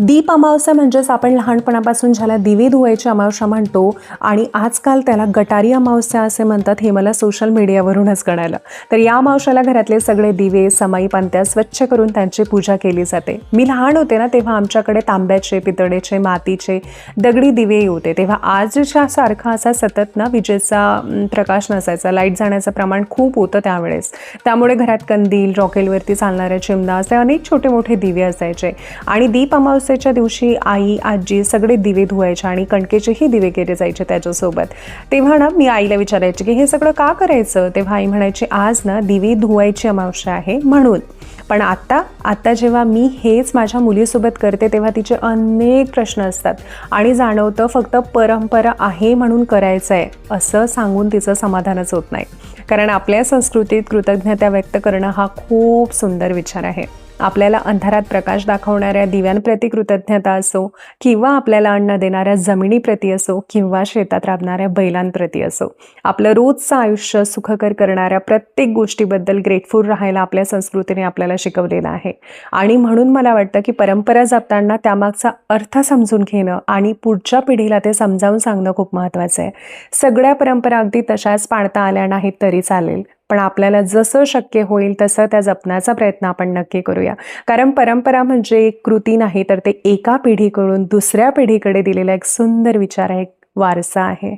दीप अमावस्या म्हणजेच आपण लहानपणापासून ज्याला दिवे धुवायची अमावस्या म्हणतो आणि आजकाल त्याला गटारी अमावस्या असे म्हणतात, हे मला सोशल मीडियावरूनच कळालं. तर या अमावस्याला घरातले सगळे दिवे, समाई पंत्या स्वच्छ करून त्यांची पूजा केली जाते. मी लहान होते ना, तेव्हा आमच्याकडे तांब्याचे, पितळेचे, मातीचे, दगडी दिवे होते. तेव्हा आजच्या सारखा असा सतत ना विजेचा प्रकाश नसायचा, लाईट जाण्याचं प्रमाण खूप होतं त्यावेळेस. त्यामुळे घरात कंदील, रॉकेलवरती चालणाऱ्या चिमणा असे अनेक छोटे मोठे दिवे असायचे. आणि दीप अमावस्येच्या दिवशी आई, आजी सगळे दिवे धुवायचे आणि कणकेचेही दिवे केले जायचे त्याच्यासोबत. तेव्हा ना मी आईला विचारायचे की हे सगळं का करायचं. तेव्हा आई म्हणायची, आज ना दिवे धुवायची अमावस्या आहे म्हणून. पण आता जेव्हा मी हेच माझ्या मुलीसोबत करते तेव्हा तिचे अनेक प्रश्न असतात आणि जाणवतं फक्त परंपरा आहे म्हणून करायचं आहे असं सांगून तिचं समाधानच होत नाही. कारण आपल्या संस्कृतीत कृतज्ञता व्यक्त करणं हा खूप सुंदर विचार आहे. आपल्याला अंधारात प्रकाश दाखवणाऱ्या दिव्यांप्रती कृतज्ञता असो, किंवा आपल्याला अन्न देणाऱ्या जमिनीप्रती असो, किंवा शेतात राबणाऱ्या बैलांप्रती असो, आपलं रोजचं आयुष्य सुखकर करणाऱ्या प्रत्येक गोष्टीबद्दल ग्रेटफुल राहायला आपल्या संस्कृतीने आपल्याला शिकवलेलं आहे. आणि म्हणून मला वाटतं की परंपरा जपताना त्यामागचा अर्थ समजून घेणं आणि पुढच्या पिढीला ते समजावून सांगणं खूप महत्त्वाचं आहे. सगळ्या परंपरा अगदी तशाच पाळता आल्या नाहीत तरी चालेल, पण आपल्याला जसं शक्य होईल तसं त्या जपण्याचा प्रयत्न आपण नक्की करूया. कारण परंपरा म्हणजे एक कृती नाही, तर ते एका पिढीकडून दुसऱ्या पिढीकडे दिलेला एक सुंदर विचार आहे, वारसा आहे.